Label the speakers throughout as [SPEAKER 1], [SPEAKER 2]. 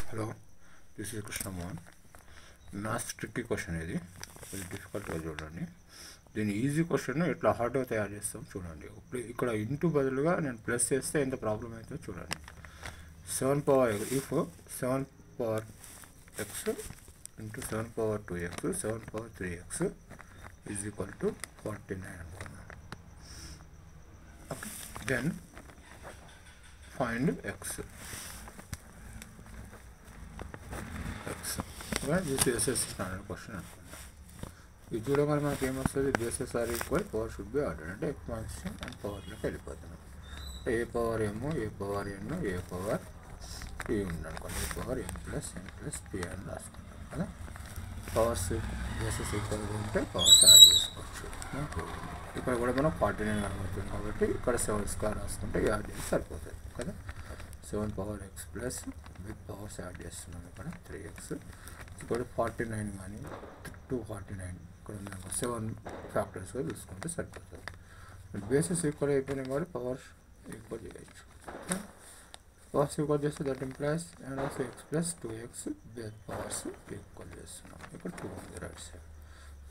[SPEAKER 1] Hello, this is Krishna Mohan. Last tricky question ఇది కొంచెం డిఫికల్ట్గా చూడండి. దీని ఈజీ క్వశ్చన్ ఇట్లా హార్డ్గా తయారు చేస్తాం చూడండి. ఇప్పుడు ఇక్కడ ఇంటూ బదులుగా నేను ప్లస్ చేస్తే ఎంత ప్రాబ్లం అవుతుందో చూడండి. 7 power if 7 power x into 7 power 2x 7 power 3x is equal to 49 అనుకున్నాం. Okay, then find x. This is SS standard question అనుకుందాం. ఇది చూడగానే మనకి ఏమొస్తుంది, bases are equal, power should be order, అంటే ఎక్స్పాన్షన్ అండ్ పవర్లోకి వెళ్ళిపోతున్నాం. A power M, A power N, A power P ఉందనుకోండి. A power M plus N plus P అని రాసుకుంటాం కదా. పవర్స్ బేసెస్ ఈక్వల్ ఉంటే పవర్స్ యాడ్ చేసుకోవచ్చు. ఇక్కడ కూడా మనం 49 కనుగొంటుంది కాబట్టి ఇక్కడ 7 స్క్వేర్ రాసుకుంటే యాడ్ చేసి సరిపోతుంది కదా. 7 power x plus with powers add చేస్తున్నాం. ఇక్కడ 3x ఇక్కడ 49 కానీ 249 ఇక్కడ ఉన్నాక 7 ఫ్యాక్టర్స్గా చూసుకుంటే సరిపోతుంది. బేసెస్ ఈక్వల్ అయిపోయినాయి కాబట్టి పవర్స్ ఈక్వల్ చేయొచ్చు. పవర్స్ ఈక్వల్ చేస్తే that implies and also x plus 2x base powers equal చేస్తున్నాం. ఇక్కడ 2 ఉంది right side.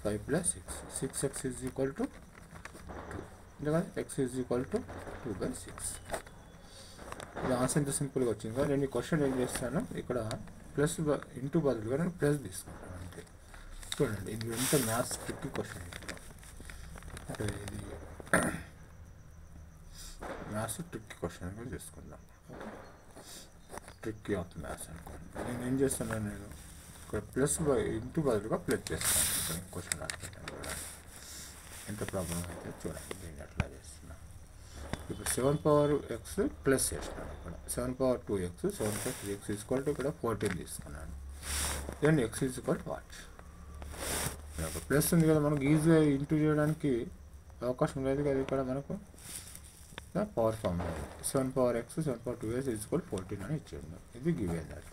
[SPEAKER 1] 5 plus 6 6x is equal to 2, ఎందుకంటే x ఈజ్ ఈక్వల్ టు 2/6. ఇది ఆన్సర్ ఇంత సింపుల్గా వచ్చింది కదా. నేను ఈ క్వశ్చన్ ఏం చేస్తాను, ఇక్కడ ప్లస్ ఇంటూ బదులుగా నేను ప్లస్ తీసుకుంటాను అంతే. చూడండి ఇది ఎంత మ్యాథ్స్ ట్రిక్కీ క్వశ్చన్. ఇప్పుడు అంటే ఇది మ్యాథ్స్ ట్రిక్కీ క్వశ్చన్ కూడా తీసుకుందాం. ట్రిక్కీ ఆఫ్ మ్యాథ్స్ అనుకోండి. నేను ఏం చేస్తాను, నేను ఇక్కడ ప్లస్ ఇంటూ బదులుగా ప్లస్ చేస్తాను. ఇక్కడ క్వశ్చన్ రాసుకుంటాను. చూడండి ఎంత ప్రాబ్లం అయితే చూడండి. నేను అట్లా చేస్తున్నాను. ఇప్పుడు 7 power x ప్లస్ చేసినాను. ఇక్కడ 7 power 2x 7 plus 3x equal to ఇక్కడ 14 తీసుకున్నాను. Then x is equal to what, plus ఉంది కదా, మనకు ఈజీగా ఇంటూ చేయడానికి అవకాశం లేదు కదా. ఇక్కడ మనకు power form 7 power x 7 power 2x equal 14 అని ఇచ్చాడు. ఇది గివెన్ అది.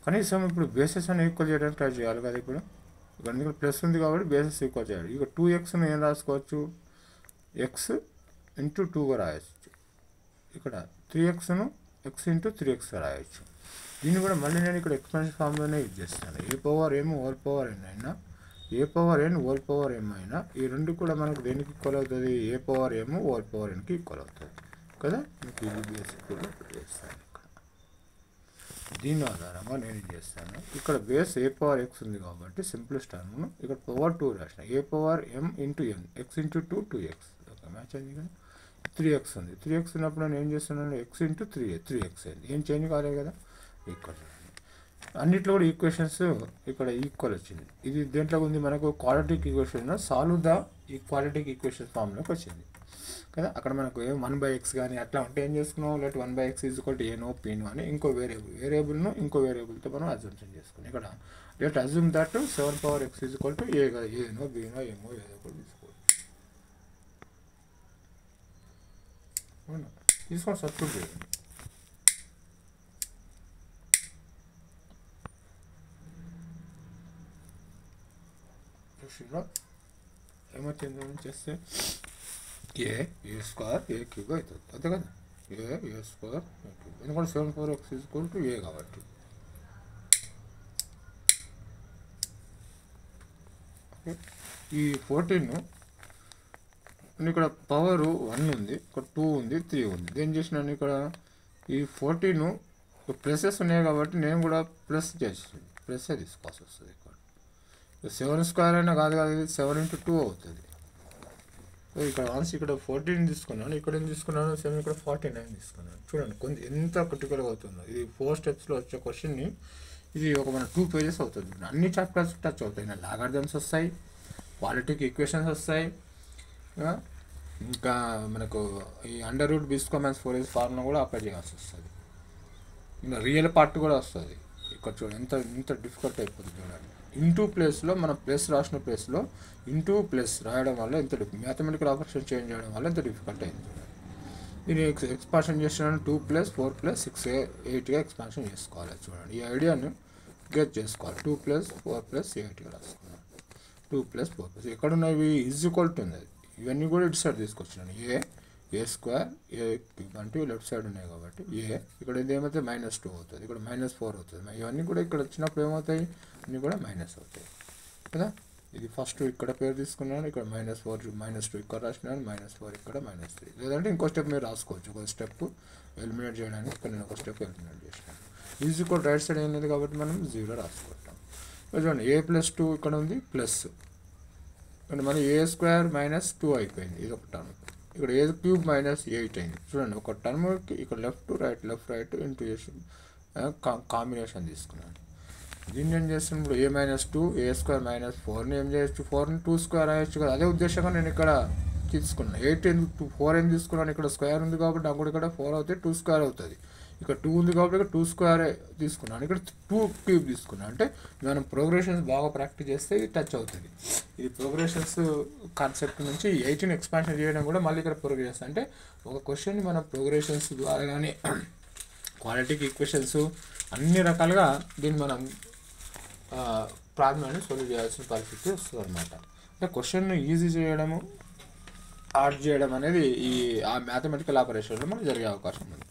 [SPEAKER 1] కనీసం ఇప్పుడు బేసెస్ అని ఈక్వల్ చేయడానికి ట్రై చేయాలి కదా. ఇప్పుడు ఇక్కడ ప్లస్ ఉంది కాబట్టి బేసెస్ ఈక్వల్ చేయాలి. ఇక 2xను ఏం రాసుకోవచ్చు, x ఇంటూ 2గా రాయచ్చు. ఇక్కడ 3xను x ఇంటూ 3x రాయొచ్చు. దీన్ని కూడా మళ్ళీ నేను ఇక్కడ ఎక్స్పాన్షన్ ఫామ్లోనే యూజ్ చేస్తాను. ఏ పవర్ ఎమ్ హోల్ పవర్ ఎన్ అయినా, ఏ పవర్ ఎన్ హోల్ పవర్ ఎమ్ అయినా, ఈ రెండు కూడా మనకు దేనికి ఈక్వల్ అవుతుంది, ఏ పవర్ ఎమ్ హోల్ పవర్ ఎన్కి ఈక్వల్ అవుతుంది కదా. మీకు ఇది బేసిక్ కూడా చేస్తాను. ఇక్కడ దీని ఆధారంగా నేను ఇది చేస్తాను. ఇక్కడ బేస్ ఏ పవర్ ఎక్స్ ఉంది కాబట్టి సింప్లెస్ట్ టర్మ్ను ఇక్కడ పవర్ 2 రాసిన. ఏ పవర్ ఎమ్ ఇంటూ ఎన్, ఎక్స్ ఇంటూ 2 2x మ్యాచ్ అయింది కదా. 3x ఉంది. 3x ఉన్నప్పుడు నేను ఏం చేస్తున్నాను, x ఇంటూ 3x అయింది. ఏం చేంజ్ కాలేదు కదా. ఈక్వల్ అన్నిట్లో కూడా ఈక్వేషన్స్ ఇక్కడ ఈక్వల్ వచ్చింది. ఇది దేంట్లో ఉంది, మనకు క్వాడ్రాటిక్ ఈక్వేషన్ సాల్వ్ ద ఈక్వాలిటిక్ ఈక్వేషన్ ఫామ్లోకి వచ్చింది కదా. అక్కడ మనకు 1/x కానీ అట్లా ఉంటే ఏం చేసుకున్నాం, let 1/x is equal to ఏనో పీనో అని ఇంకో వేరియబుల్ను ఇంకో వేరియబుల్తో మనం అజంప్షన్ చేసుకున్నాం. ఇక్కడ let assume that 7 power x is equal to A కదా, ఏనో బీనో ఏమో ఏదో ఒకటి తీసుకోవాలి. తీసుకొని సబ్స్టిట్యూట్ చేయండి. ఏమొచ్చింది చేస్తే ఏ స్క్వేర్ ఏ క్యూబ్ అవుతుంది అంతే కదా. ఏ స్క్వేర్ ఏ క్యూబ్, ఎందుకంటే 7 power x is equal to A కాబట్టి. ఈ 14 ఇక్కడ పవర్ 1 ఉంది, ఇక్కడ 2 ఉంది, 3 ఉంది. ఏం చేసినాను, ఇక్కడ ఈ 14 ప్లసెస్ ఉన్నాయి కాబట్టి నేను కూడా ప్లస్ చేసి ప్లస్సే తీసుకోవాల్సి వస్తుంది. ఇక్కడ 7 స్క్వేర్ అయినా కాదు కదా, ఇది 7 into 2 అవుతుంది. ఇక్కడ ఆన్సర్ ఇక్కడ 14 తీసుకున్నాను, ఇక్కడ ఏం తీసుకున్నాను 7, ఇక్కడ 49 తీసుకున్నాను. చూడండి కొంచెం ఎంత క్రిటికల్గా అవుతుందో. ఇది 4 స్టెప్స్లో వచ్చే క్వశ్చన్ని ఇది ఒక మన 2 pages అవుతుంది. అన్ని చాప్టర్స్ టచ్ అవుతాయి. లాగారిథమ్స్ వస్తాయి, క్వాలిటిక్ ఈక్వేషన్స్ వస్తాయి, ఇంకా మనకు ఈ అండర్ రూట్ బిస్కోమాన్స్ 4 ఫార్ములా కూడా అప్లై చేయాల్సి వస్తుంది. ఇంకా రియల్ పార్ట్ కూడా వస్తుంది. ఇక్కడ చూడండి ఎంత డిఫికల్ట్ అయిపోతుంది. చూడండి ఇంటూ ప్లేస్లో మనం ప్లస్ రాసిన ప్లేస్లో ఇంటూ ప్లస్ రాయడం వల్ల ఎంత మ్యాథమెటికల్ ఆపరేషన్ చేంజ్ చేయడం వల్ల ఎంత డిఫికల్ట్ అయింది. చూడండి దీన్ని ఎక్స్పాన్షన్ చేస్తున్నాను. 2 + 4 + 6 8గా ఎక్స్పాన్షన్ చేసుకోవాలి. చూడండి ఈ ఐడియాను గెట్ చేసుకోవాలి. 2 + 4 + 8గా రాసుకున్నాను. 2 + 4 ఎక్కడున్నవి ఈజ్ ఈక్వల్ టు ఉంది. ఇవన్నీ కూడా ఇటు సైడ్ తీసుకొచ్చినాను. ఏ స్క్వేర్ ఏ క్యూబ్ అంటే లెఫ్ట్ సైడ్ ఉన్నాయి కాబట్టి ఏ, ఇక్కడ ఇది ఏమవుతుంది -2 అవుతుంది, ఇక్కడ -4 అవుతుంది. ఇవన్నీ కూడా ఇక్కడ వచ్చినప్పుడు ఏమవుతాయి, అన్నీ కూడా మైనస్ అవుతాయి కదా. ఇది ఫస్ట్ ఇక్కడ పేరు తీసుకున్నాను, ఇక్కడ -4 -2 ఇక్కడ రాసినాను, -4 ఇక్కడ -3. లేదంటే ఇంకో స్టెప్ మీరు రాసుకోవచ్చు, ఒక స్టెప్ ఎలిమినేట్ చేయడానికి ఇక్కడ నేను ఒక స్టెప్ ఎలిమినేట్ చేసినాను. ఈజ్ ఈక్వల్ రైట్ సైడ్ ఏం లేదు కాబట్టి మనం 0 రాసుకుంటాం. చూడండి a+2 ఇక్కడ ఉంది ప్లస్, ఇక్కడ మళ్ళీ a² -2 అయిపోయింది, ఇది ఒక టర్మ్. ఇక్కడ a³ -8 అయింది. చూడండి ఒక టర్మ్కి ఇక్కడ లెఫ్ట్ రైట్ ఇంటూ కాంబినేషన్ తీసుకున్నాను. దీన్ని ఏం చేస్తున్నప్పుడు a-2 a² -4ని ఏం చేయొచ్చు, 4ని 2² రాయొచ్చు కదా. అదే ఉద్దేశంగా నేను ఇక్కడ తీసుకున్నాను. 8 ఎందుకు 4 ఏం తీసుకున్నాను, ఇక్కడ స్క్వేర్ ఉంది కాబట్టి నాకు ఇక్కడ 4 అవుతుంది, 2² అవుతుంది. ఇక్కడ 2 ఉంది కాబట్టి ఇక్కడ 2² తీసుకున్నాను, ఇక్కడ 2³ తీసుకున్నాను. అంటే మనం ప్రోగ్రెషన్స్ బాగా ప్రాక్టీస్ చేస్తే ఇది టచ్ అవుతుంది. ఇది ప్రోగ్రెషన్స్ కాన్సెప్ట్ నుంచి 8ని ఎక్స్పాన్షన్ చేయడం కూడా మళ్ళీ ఇక్కడ ప్రోగ్రెషన్స్. అంటే ఒక క్వశ్చన్ని మనం ప్రోగ్రెషన్స్ ద్వారా కానీ క్వాలిటీకి ఈక్వేషన్స్ అన్ని రకాలుగా దీన్ని మనం ప్రాబ్లమ్ని సాల్వ్ చేయాల్సిన పరిస్థితి వస్తుంది అనమాట. అంటే క్వశ్చన్ను ఈజీ చేయడము హార్డ్ చేయడం అనేది ఈ ఆ మ్యాథమెటికల్ ఆపరేషన్లో మనకు జరిగే అవకాశం ఉంది.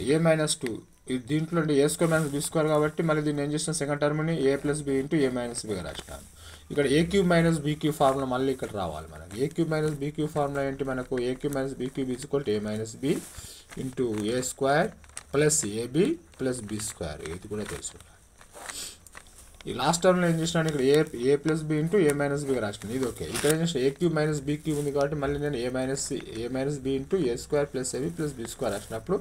[SPEAKER 1] a-2 ఇది దీంట్లో అంటే a² -b² కాబట్టి మళ్ళీ దీన్ని ఏం చేసిన సెకండ్ టర్మ్ని a+b ఇంటూ a-bగా రాసినాను. ఇక్కడ a³ -b³ ఫార్ములా మళ్ళీ ఇక్కడ రావాలి మనకి. a³ -b³ ఫార్ములా ఏంటి మనకు, a³ -b³ = a-b into a² plus ab plus b². ఇది కూడా తెలుసు. ఈ లాస్ట్ టర్మ్లో ఏం చేసినాను, ఇక్కడ a+b ఇంటూ a-bగా రాసినాను, ఇది ఓకే. ఇక్కడ ఏం చేసిన a³ -b³ ఉంది కాబట్టి మళ్ళీ నేను a-b into a² plus ab plus b² రాసినప్పుడు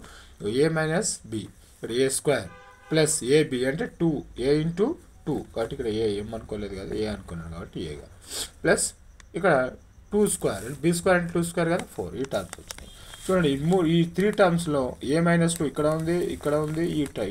[SPEAKER 1] a-b ఇక్కడ a² ప్లస్ ab అంటే 2 a ఇంటూ 2 కాబట్టి ఇక్కడ a ఏం అనుకోలేదు కదా, a అనుకున్నాను కాబట్టి a ప్లస్ ఇక్కడ 2² b² అంటే 2² కదా 4. ఈ టర్మ్స్ వచ్చినాయి. చూడండి ఈ 3 టర్మ్స్లో a-2 ఇక్కడ ఉంది, ఇక్కడ ఉంది,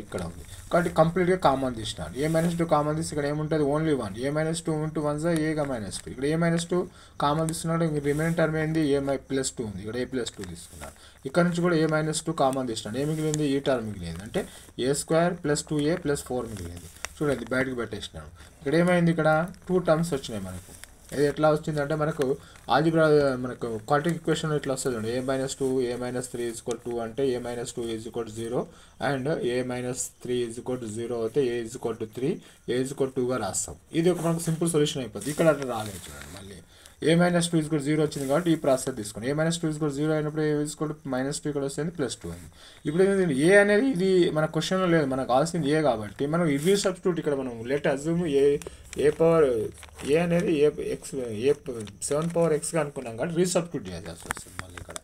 [SPEAKER 1] ఇక్కడ ఉంది కాబట్టి కంప్లీట్గా కామన్ తీసినాను. a-2 కామన్ తీసి ఇక్కడ ఏముంటుంది, ఓన్లీ 1. a-2 into 1 a-2. ఇక్కడ a-2 కామన్ తీసుకున్నాడు, రిమైనింగ్ టర్మ్ ఏంది a+2 ఉంది, ఇక్కడ a+2 తీసుకున్నాను. ఇక్కడ నుంచి కూడా a-2 కామన్ తీసినాను, ఏ మిగిలింది ఈ టర్మ్ మిగిలింది, అంటే a² ప్లస్ 2a ప్లస్ 4 మిగిలింది. చూడండి బయటకు పెట్టేసినాను. ఇక్కడ ఏమైంది, ఇక్కడ 2 టర్మ్స్ వచ్చినాయి మనకు. ఇది ఎట్లా వచ్చిందంటే మనకు ఆల్జీబ్రా మనకు క్వాడ్రాటిక్ ఈక్వేషన్ ఇట్లా వస్తుంది చూడండి, a-2 a-3 = 2 అంటే a-2 = 0 అండ్ a-3 = 0 అయితే a = 3 a = 2గా రాస్తాం. ఇది ఒక మనకు సింపుల్ సొల్యూషన్ అయిపోతుంది. ఇక్కడ అట్లా రాలేదు చూడండి, మళ్ళీ a-2 = 0 వచ్చింది కాబట్టి ఈ ప్రాసెస్ తీసుకుని a-2 = 0 అయినప్పుడు a -2 ఇక్కడ వస్తుంది +2 అయింది. ఇప్పుడు ఏంటంటే ఏ అనేది ఇది మన క్వశ్చన్లో లేదు, మనకు కావాల్సింది ఏ కాబట్టి మనం ఇది సబ్స్టిట్యూట్ ఇక్కడ మనం లెట్ అజ్యూమ్ ఏ అనేది a7x అనుకున్నాం కాబట్టి రీసబ్స్టిట్యూట్ చేయాల్సి వస్తుంది. మళ్ళీ ఇక్కడ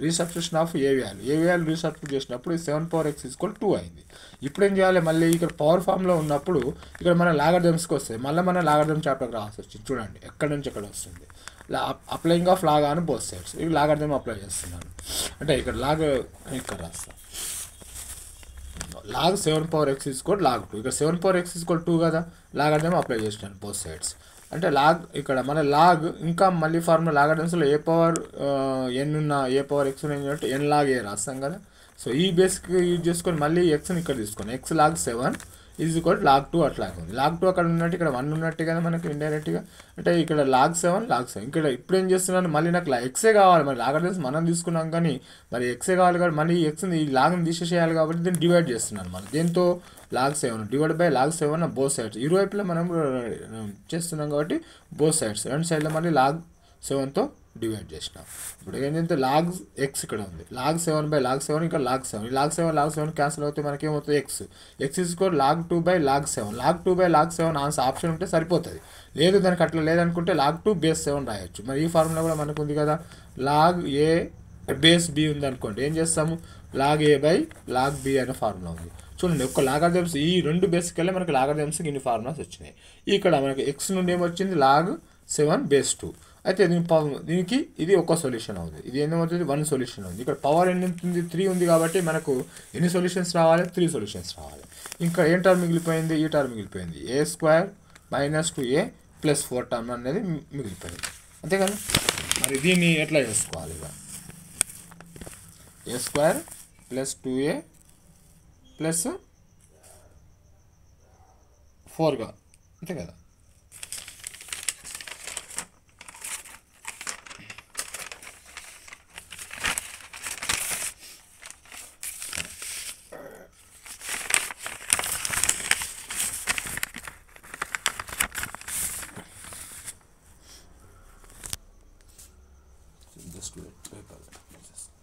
[SPEAKER 1] రీసబ్స్టిట్యూషన్ ఆఫ్ ఏ వాల్యూ రీసబ్స్టిట్యూట్ చేసినప్పుడు 7x = 2 అయింది. ఇప్పుడు ఏం చేయాలి, మళ్ళీ ఇక్కడ పవర్ ఫామ్లో ఉన్నప్పుడు ఇక్కడ మన లాగరిథమ్స్కి వస్తుంది, మళ్ళీ మన లాగరిథమ్ చాప్టర్కి రావాల్సి వచ్చింది. చూడండి ఎక్కడి నుంచి ఎక్కడ వస్తుంది, అప్లయింగ్ ఆఫ్ లాగ్ అని బోత్ సైడ్స్. ఇది లాగరిథమ్ అప్లై చేస్తున్నాను అంటే ఇక్కడ లాగ్ ఇక్కడ రాస్తాను, లాగ్ 7x = log 2. ఇక్కడ 7x = 2 కదా, లాగరిథమ్ అప్లై చేసినాను బోత్ సైడ్స్. అంటే లాగ్ ఇక్కడ మన లాగ్ ఇంకా మళ్ళీ ఫార్ములా లాగరిథమ్స్లో n ఉన్న a⁴x ఏంటంటే n log a రాస్తాం కదా. సో ఈ బేసిక్ యూజ్ చేసుకొని మళ్ళీ xని ఇక్కడ తీసుకోండి, x log 7 = log 2 అట్లాగే ఉంది. log 2 అక్కడ ఉన్నట్టు ఇక్కడ 1 ఉన్నట్టు కదా మనకి ఇండైరెక్ట్గా, అంటే ఇక్కడ log 7 ఇక్కడ ఇప్పుడు ఏం చేస్తున్నాను, మళ్ళీ నాకు ఎక్సే కావాలి, మరి లాగరిథమ్స్ మనం తీసుకున్నాం కానీ మరి ఎక్సే కావాలి కాబట్టి మళ్ళీ ఎక్స్ని ఈ లాగ్ని తీసేసేయాలి కాబట్టి దీన్ని డివైడ్ చేస్తున్నాను. మళ్ళీ దీంతో log 7 / log 7 బోత్ సైడ్స్ ఇరువైపులో మనం చేస్తున్నాం కాబట్టి బోత్ సైడ్స్ రెండు సైడ్లో మళ్ళీ log 7తో డివైడ్ చేసినాం. ఇప్పుడు ఏంటంటే log x ఇక్కడ ఉంది, log 7 / log 7 ఇక్కడ log 7, ఈ log 7 క్యాన్సిల్ అవుతే మనకి ఏమవుతుంది x = log 2 / log 7. log 2 / log 7 answer option ఉంటే సరిపోతుంది, లేదు దానికి అట్లా లేదనుకుంటే log 2 బేస్ 7 రాయొచ్చు. మరి ఈ ఫార్ములా కూడా మనకు ఉంది కదా, log a బేస్ b ఉంది అనుకోండి, ఏం చేస్తాము log a / log b అనే ఫార్ములా ఉంది. చూడండి ఒక్క లాగరిథమ్స్ ఈ రెండు బేసికల్లే మనకి లాగరిథమ్స్కి ఇన్ని ఫార్ములాస్ వచ్చినాయి. ఇక్కడ మనకి x నుండి ఏమొచ్చింది log 7 బేస్ 2. అయితే దీనికి ఇది ఒక సొల్యూషన్ అవుతుంది, ఇది ఏమవుతుంది 1 సొల్యూషన్ ఉంది. ఇక్కడ పవర్ ఎన్ని ఉంటుంది 3 ఉంది కాబట్టి మనకు ఎన్ని సొల్యూషన్స్ రావాలి 3 సొల్యూషన్స్ రావాలి. ఇంకా ఏం టర్మ్ మిగిలిపోయింది, ఈ టర్మ్ మిగిలిపోయింది a² - 2a + 4 టర్మ్ అనేది మిగిలిపోయింది, అంతే కదా. మరి దీన్ని ఎట్లా చేసుకోవాలి, ఇక a² + 2a + 4గా అంతే కదా. just do it paper.